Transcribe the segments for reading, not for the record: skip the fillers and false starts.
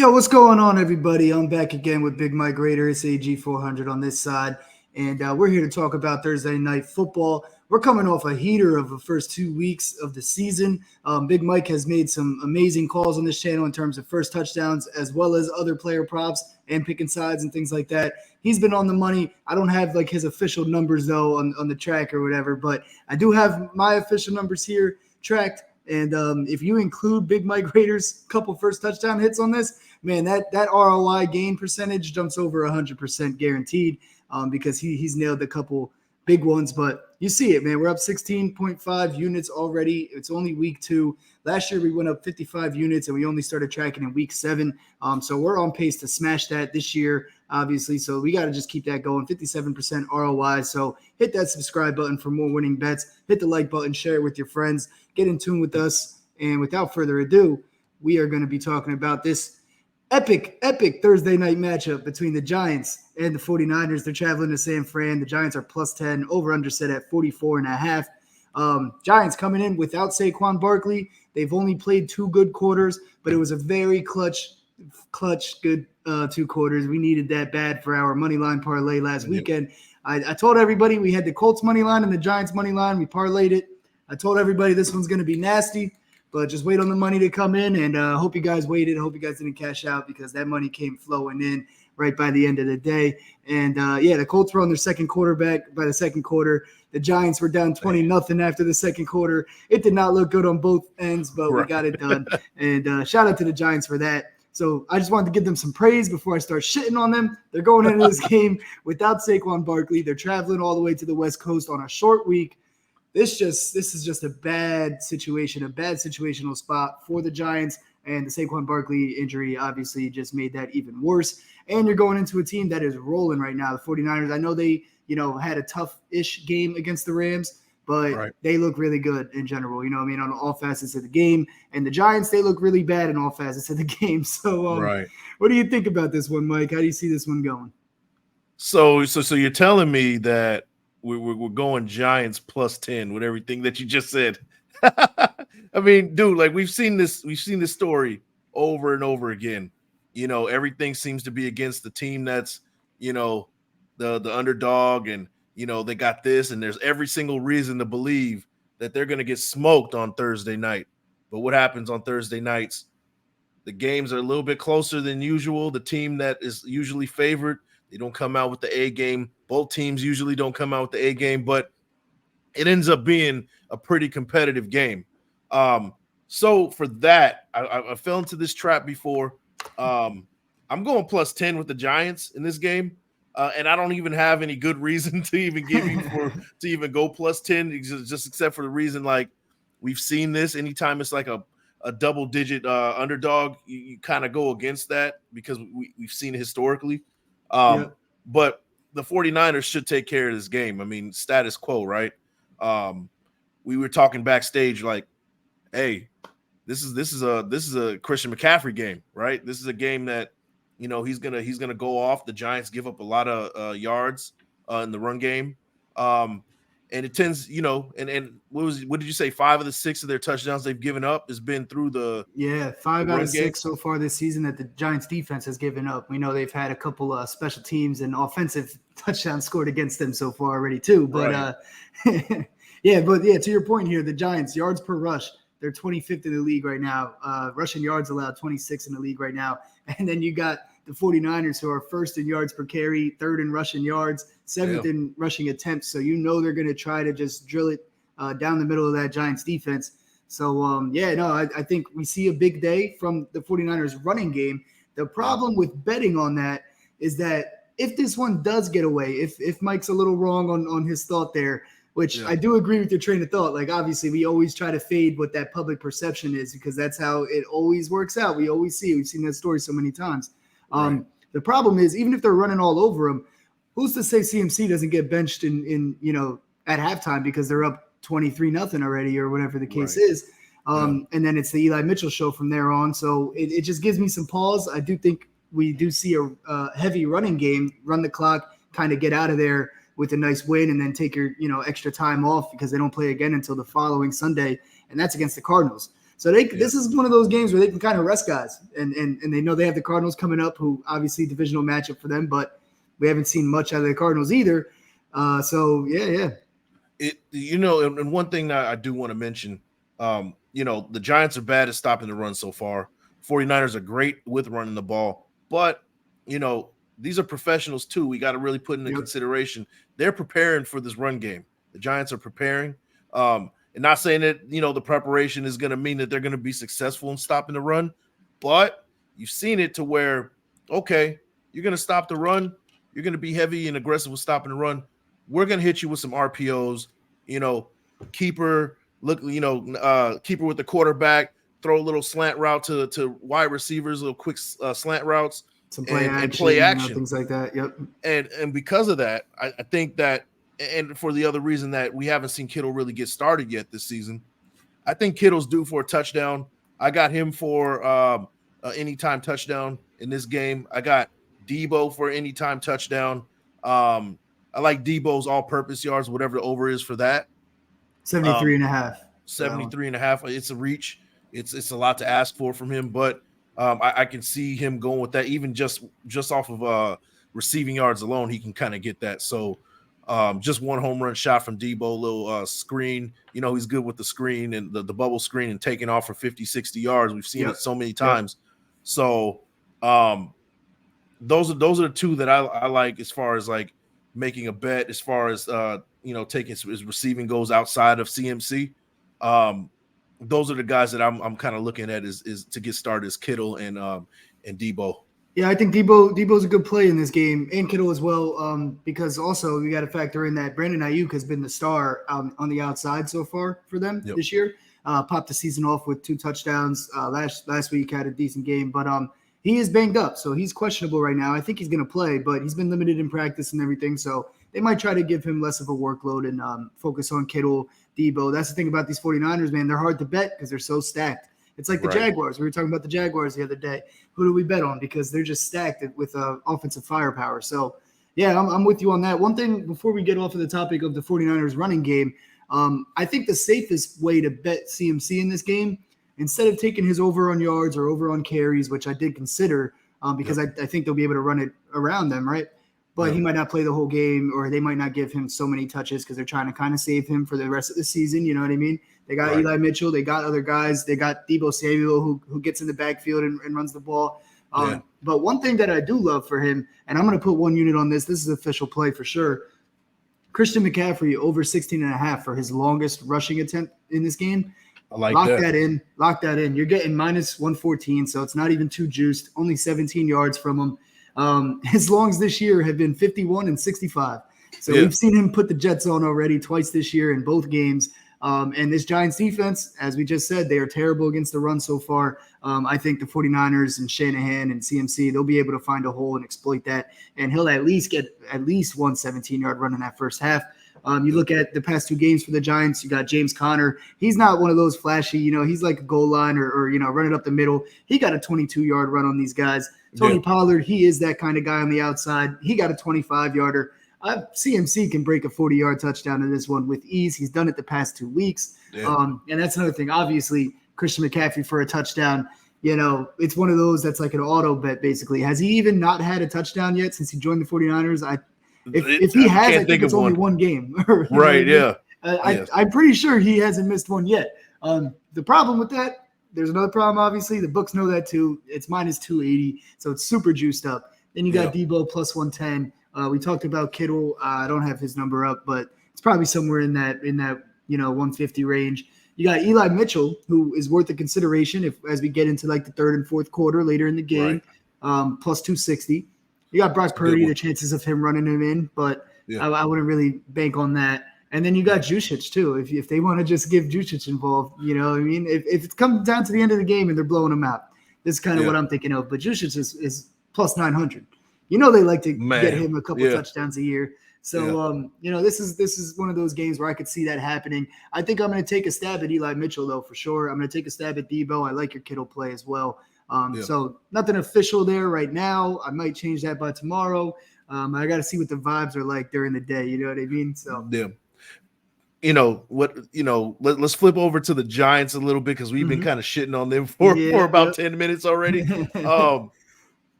Yo, what's going on, everybody? I'm back again with Big Mike Raider. It's AG 400 on this side, and we're here to talk about Thursday night football. We're coming off a heater of the first 2 weeks of the season. Big Mike has made some amazing calls on this channel in terms of first touchdowns, as well as other player props and picking sides and things like that. He's been on the money. I don't have like his official numbers though on the track or whatever, but I do have my official numbers here tracked. And if you include Big Mike Raiders' couple first touchdown hits on this, man, that ROI gain percentage jumps over 100% guaranteed because he's nailed a couple big ones. But you see it, man. We're up 16.5 units already. It's only week 2. Last year we went up 55 units, and we only started tracking in week 7. So we're on pace to smash that this year, obviously. So we got to just keep that going. 57% ROI. So hit that subscribe button for more winning bets. Hit the like button. Share it with your friends. Get in tune with us. And without further ado, we are going to be talking about this epic Thursday night matchup between the Giants and the 49ers. They're traveling to San Fran. The Giants are plus 10, over under set at 44.5. Giants coming in without Saquon Barkley. They've only played 2 good quarters, but it was a very clutch good 2 quarters. We needed that bad for our money line parlay last weekend. I told everybody we had the Colts money line and the Giants money line. We parlayed it. I told everybody this one's going to be nasty. But just wait on the money to come in, and I hope you guys waited. I hope you guys didn't cash out because that money came flowing in right by the end of the day. And, the Colts were on their second quarterback by the second quarter. The Giants were down 20-0 after the second quarter. It did not look good on both ends, but we got it done. And shout out to the Giants for that. So I just wanted to give them some praise before I start shitting on them. They're going into this game without Saquon Barkley. They're traveling all the way to the West Coast on a short week. This is just a bad situation, a bad situational spot for the Giants, and the Saquon Barkley injury obviously just made that even worse. And you're going into a team that is rolling right now. The 49ers, I know they, had a tough-ish game against the Rams, but They look really good in general, on all facets of the game. And the Giants, they look really bad in all facets of the game. So what do you think about this one, Mike? How do you see this one going? So you're telling me that we're going Giants plus 10 with everything that you just said. I mean, dude, like we've seen this story over and over again. Everything seems to be against the team that's, the underdog, and they got this, and there's every single reason to believe that they're going to get smoked on Thursday night. But what happens on Thursday nights? The games are a little bit closer than usual. The team that is usually favored, they don't come out with the A game. Both teams usually don't come out with the A game, but it ends up being a pretty competitive game. So for that, I fell into this trap before. I'm going plus 10 with the Giants in this game, and I don't even have any good reason to even give you to even go plus 10, just except for the reason like we've seen this anytime it's like a double-digit underdog, you kind of go against that because we've seen it historically. But the 49ers should take care of this game. I mean, status quo, right? We were talking backstage like, hey, this is a Christian McCaffrey game, right? This is a game that, he's gonna go off. The Giants give up a lot of yards in the run game. And it tends, and what did you say? 5 of the 6 of their touchdowns they've given up has been through the 5 out of 6 so far this season that the Giants defense has given up. We know they've had a couple special teams and offensive touchdowns scored against them so far already too. But to your point here, the Giants yards per rush, they're 25th in the league right now. Rushing yards allowed 26 in the league right now. And then you got the 49ers, who are first in yards per carry, third in rushing yards, 7th in rushing attempts. So they're going to try to just drill it down the middle of that Giants defense. So, I think we see a big day from the 49ers running game. The problem with betting on that is that if this one does get away, if Mike's a little wrong on his thought there, which I do agree with your train of thought. Like, obviously, we always try to fade what that public perception is because that's how it always works out. We always see it. We've seen that story so many times. The problem is, even if they're running all over him, who's to say CMC doesn't get benched in at halftime because they're up 23-0 already or whatever the case is. And then it's the Eli Mitchell show from there on. So it just gives me some pause. I do think we do see a heavy running game, run the clock, kind of get out of there with a nice win and then take your extra time off because they don't play again until the following Sunday, and that's against the Cardinals. So this is one of those games where they can kind of rest guys, and they know they have the Cardinals coming up, who obviously divisional matchup for them, but we haven't seen much out of the Cardinals either. So yeah. And one thing that I do want to mention, the Giants are bad at stopping the run so far. 49ers are great with running the ball, but these are professionals too. We got to really put into consideration they're preparing for this run game. The Giants are preparing, and not saying that the preparation is going to mean that they're going to be successful in stopping the run, but you've seen it to where you're going to stop the run, you're going to be heavy and aggressive with stopping the run. We're going to hit you with some RPOs, keeper with the quarterback, throw a little slant route to wide receivers, little quick slant routes, some play action, things like that. Yep. And because of that, I think that, and for the other reason that we haven't seen Kittle really get started yet this season, I think Kittle's due for a touchdown. I got him for anytime touchdown in this game. I got Debo for anytime touchdown. I like Debo's all-purpose yards, whatever the over is for that. 73 and a half. 73 and a half. It's a reach. It's a lot to ask for from him, but I can see him going with that. Even just off of receiving yards alone, he can kind of get that. So just one home run shot from Debo, little screen. He's good with the screen and the bubble screen and taking off for 50, 60 yards. We've seen it so many times. So those are the two that I like as far as like making a bet, as far as taking his receiving goes outside of CMC. Those are the guys that I'm kind of looking at is to get started as Kittle and Debo. Yeah, I think Debo's a good play in this game, and Kittle as well, because also you got to factor in that Brandon Ayuk has been the star on the outside so far for them this year. Popped the season off with 2 touchdowns. Last week had a decent game, but he is banged up, so he's questionable right now. I think he's going to play, but he's been limited in practice and everything, so they might try to give him less of a workload and focus on Kittle, Debo. That's the thing about these 49ers, man. They're hard to bet because they're so stacked. It's like the Jaguars. We were talking about the Jaguars the other day. Who do we bet on? Because they're just stacked with offensive firepower. So, yeah, I'm with you on that. One thing before we get off of the topic of the 49ers running game, I think the safest way to bet CMC in this game, instead of taking his over on yards or over on carries, which I did consider because I think they'll be able to run it around them, right? But he might not play the whole game, or they might not give him so many touches because they're trying to kind of save him for the rest of the season. You know what I mean? They got Eli Mitchell. They got other guys. They got Deebo Samuel who gets in the backfield and runs the ball. But one thing that I do love for him, and I'm going to put one unit on this. This is official play for sure. Christian McCaffrey over 16.5 for his longest rushing attempt in this game. I like Lock that in. You're getting minus 114, so it's not even too juiced. Only 17 yards from him. His longs this year have been 51 and 65. So we've seen him put the Jets on already twice this year in both games. And this Giants defense, as we just said, they are terrible against the run so far. I think the 49ers and Shanahan and CMC, they'll be able to find a hole and exploit that. And he'll at least get at least one 17-yard run in that first half. You look at the past 2 games for the Giants, you got James Conner. He's not one of those flashy, he's like a goal line or running up the middle. He got a 22-yard run on these guys. Tony Pollard, he is that kind of guy on the outside. He got a 25-yarder. CMC can break a 40-yard touchdown in this one with ease. He's done it the past 2 weeks. And that's another thing. Obviously, Christian McCaffrey for a touchdown, it's one of those that's like an auto bet, basically. Has he even not had a touchdown yet since he joined the 49ers? If he has, I think it's only one game. I'm pretty sure he hasn't missed one yet. The problem with that, there's another problem, obviously. The books know that too. It's minus 280, so it's super juiced up. Then you got Debo plus 110. We talked about Kittle. I don't have his number up, but it's probably somewhere in that 150 range. You got Eli Mitchell, who is worth a consideration as we get into like the third and fourth quarter later in the game, plus 260. You got Brock Purdy, the chances of him running him in, but I wouldn't really bank on that. And then you got Juszczyk too. If they want to just give Juszczyk involved, you know what I mean? If it comes down to the end of the game and they're blowing him out, this is kind of what I'm thinking of. But Juszczyk is plus 900. They like to get him a couple touchdowns a year. So, this is one of those games where I could see that happening. I think I'm going to take a stab at Eli Mitchell, though, for sure. I'm going to take a stab at Debo. I like your Kittle play as well. So nothing official there right now. I might change that by tomorrow. I got to see what the vibes are like during the day. You know what I mean? So let's flip over to the Giants a little bit because we've been kind of shitting on them for about 10 minutes already.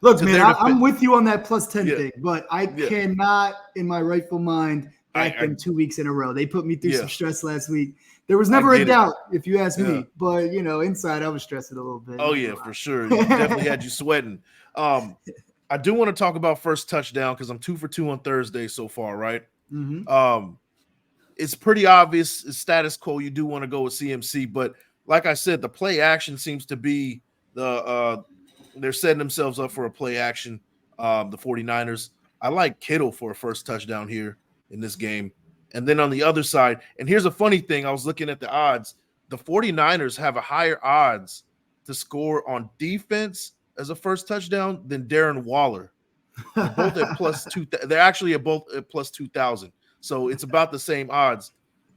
Look, man, I'm with you on that plus 10 Yeah. thing, but I cannot, in my rightful mind, back them 2 weeks in a row. They put me through some stress last week. There was never a doubt, if you ask me, but inside I was stressing a little bit. Oh yeah, for sure. You definitely had you sweating. I do want to talk about first touchdown because I'm 2 for 2 on Thursday so far, right? It's pretty obvious. It's status quo. You do want to go with CMC, but like I said, the play action seems to be they're setting themselves up for a play action. The 49ers. I like Kittle for a first touchdown here in this game. And then on the other side, and here's a funny thing, I was looking at the odds. The 49ers have a higher odds to score on defense as a first touchdown than Darren Waller. They're both at plus 2. They're actually both at plus 2,000. So it's about the same odds.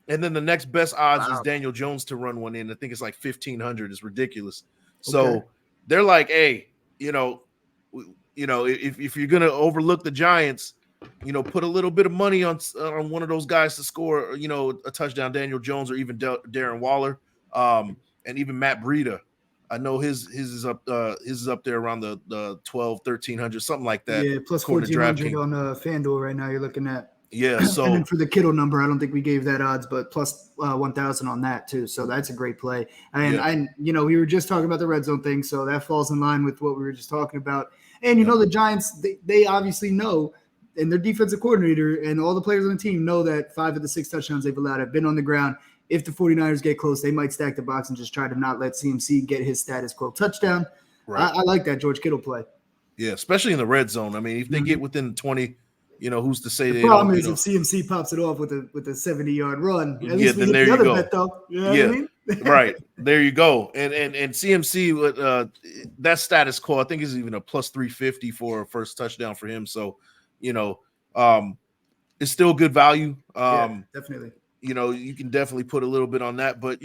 And then the next best odds is Daniel Jones to run one in. I think it's like 1,500. It's ridiculous. So they're like, hey, if you're gonna overlook the Giants, put a little bit of money on one of those guys to score, a touchdown, Daniel Jones or even Darren Waller, and even Matt Breida. I know his is up there around the 1,200-1,300, something like that. Yeah, plus 1,400 on FanDuel right now. You're looking at. Yeah, so and then for the Kittle number, I don't think we gave that odds, but plus 1,000 on that too. So that's a great play. And we were just talking about the red zone thing, so that falls in line with what we were just talking about. And the Giants, they obviously know, and their defensive coordinator and all the players on the team know that 5 of the 6 touchdowns they've allowed have been on the ground. If the 49ers get close, they might stack the box and just try to not let CMC get his status quo touchdown. Right. I like that George Kittle play. Yeah, especially in the red zone. I mean, if they get within 20, who's to say the problem is if CMC pops it off with a 70-yard run. At least we get the other bet, though. You know what I mean? Right. There you go. And CMC, that status quo, I think is even a plus 350 for a first touchdown for him. So, it's still good value. Definitely. You can definitely put a little bit on that, but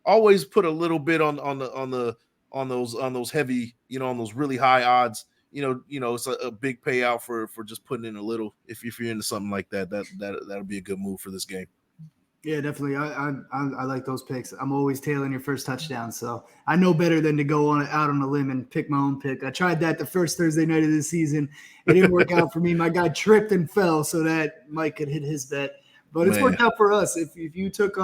always put a little bit on those heavy, on those really high odds. It's a big payout for just putting in a little. If you're into something like that, that'll be a good move for this game. Yeah, definitely. I like those picks. I'm always tailing your first touchdown, so I know better than to go out on a limb and pick my own pick. I tried that the first Thursday night of the season. It didn't work out for me. My guy tripped and fell, so that Mike could hit his bet. But it's worked out for us. If you took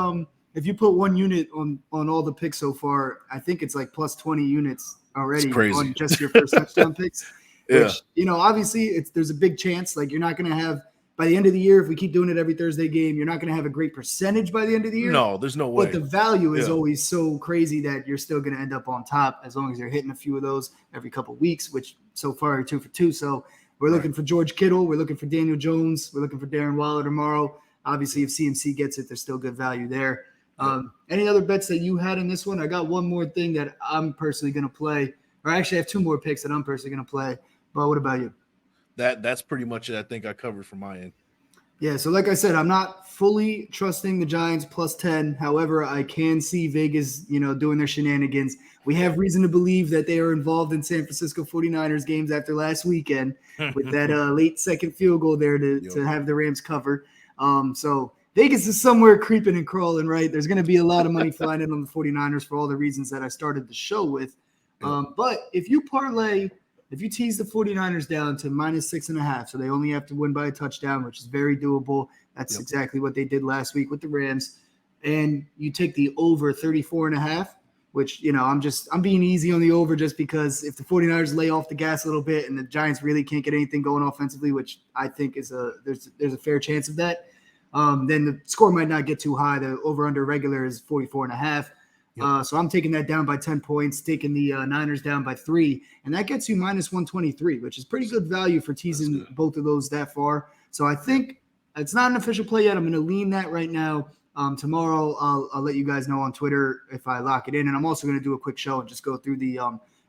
if you put 1 unit on all the picks so far, I think it's like plus 20 units already on just your first touchdown picks. Which, obviously there's a big chance. Like, you're not going to have, by the end of the year, if we keep doing it every Thursday game, you're not going to have a great percentage by the end of the year. No, there's no way. But the value is always so crazy that you're still going to end up on top as long as you're hitting a few of those every couple of weeks, which so far are 2 for 2. So we're looking for George Kittle. We're looking for Daniel Jones. We're looking for Darren Waller tomorrow. Obviously, if CMC gets it, there's still good value there. Any other bets that you had in this one? I got one more thing that I'm personally going to play. Or actually, I have 2 more picks that I'm personally going to play. But what about you? That's pretty much it. I think I covered from my end. Yeah, so like I said, I'm not fully trusting the Giants plus 10. However, I can see Vegas, doing their shenanigans. We have reason to believe that they are involved in San Francisco 49ers games after last weekend with that late second field goal there to have the Rams cover. So Vegas is somewhere creeping and crawling, right? There's going to be a lot of money flying in on the 49ers for all the reasons that I started the show with. But if you tease the 49ers down to minus 6.5, so they only have to win by a touchdown, which is very doable. That's exactly what they did last week with the Rams. And you take the over 34.5, which, I'm being easy on the over just because if the 49ers lay off the gas a little bit and the Giants really can't get anything going offensively, which I think is there's a fair chance of that, then the score might not get too high. The over under regular is 44.5. So I'm taking that down by 10 points, taking the Niners down by 3, and that gets you minus 123, which is pretty good value for teasing both of those that far. So I think it's not an official play yet. I'm going to lean that right now. Tomorrow I'll let you guys know on Twitter if I lock it in, and I'm also going to do a quick show and just go through the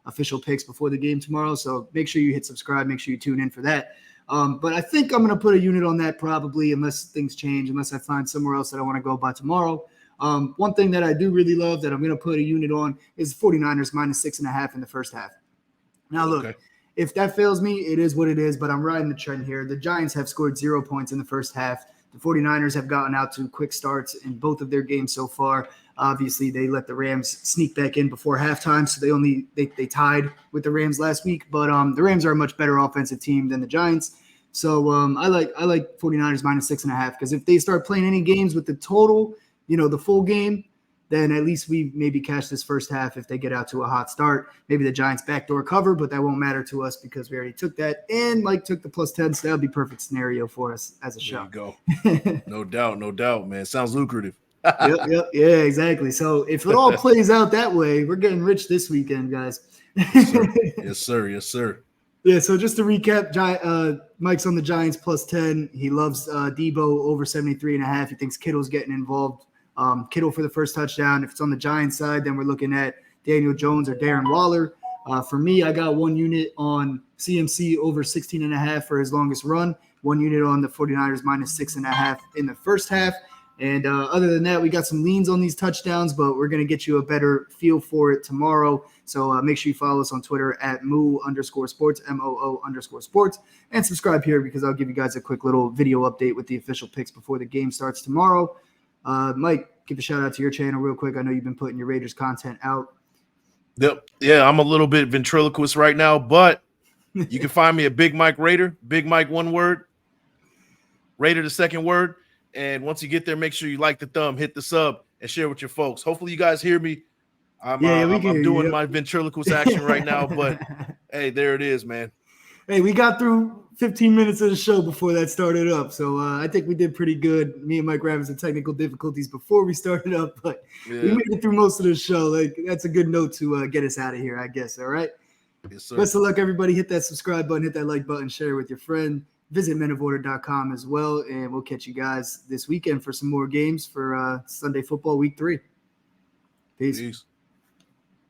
official picks before the game tomorrow. So make sure you hit subscribe. Make sure you tune in for that. But I think I'm going to put a unit on that probably unless things change, unless I find somewhere else that I want to go by tomorrow. One thing that I do really love that I'm going to put a unit on is 49ers minus 6.5 in the first half. Now, look, if that fails me, it is what it is, but I'm riding the trend here. The Giants have scored 0 points in the first half. The 49ers have gotten out to quick starts in both of their games so far. Obviously, they let the Rams sneak back in before halftime, so they tied with the Rams last week. But the Rams are a much better offensive team than the Giants. So I like 49ers -6.5, because if they start playing any games with the total, the full game, then at least we maybe catch this first half if they get out to a hot start. Maybe the Giants backdoor cover, but that won't matter to us because we already took that. And Mike took the +10, so that would be perfect scenario for us as a show. There you go. No doubt, man. Sounds lucrative. Yep. Yeah, exactly. So if it all plays out that way, we're getting rich this weekend, guys. Yes, sir. Yeah, so just to recap, Mike's on the Giants +10. He loves Debo over 73.5. He thinks Kittle's getting involved. Kittle for the first touchdown. If it's on the Giants side, then we're looking at Daniel Jones or Darren Waller. For me, I got 1 unit on CMC over 16.5 for his longest run. 1 unit on the 49ers -6.5 in the first half. And other than that, we got some leans on these touchdowns, but we're going to get you a better feel for it tomorrow. So make sure you follow us on Twitter at @moo_sports, MOO_sports, and subscribe here because I'll give you guys a quick little video update with the official picks before the game starts tomorrow. Mike, give a shout out to your channel real quick. I know you've been putting your Raiders content out. Yep. Yeah, I'm a little bit ventriloquist right now, but you can find me at Big Mike Raider. Big Mike, 1 word. Raider, the 2nd word. And once you get there, make sure you like the thumb, hit the sub, and share with your folks. Hopefully you guys hear me. I'm doing my ventriloquist action right now, but hey, there it is, man. Hey, we got through 15 minutes of the show before that started up. So I think we did pretty good. Me and Mike were having some technical difficulties before we started up, but we made it through most of the show. Like, that's a good note to get us out of here, I guess. All right. Yes, sir. Best of luck, everybody. Hit that subscribe button, hit that like button, share with your friend. Visit menoforder.com as well, and we'll catch you guys this weekend for some more games for Sunday football week 3. Peace.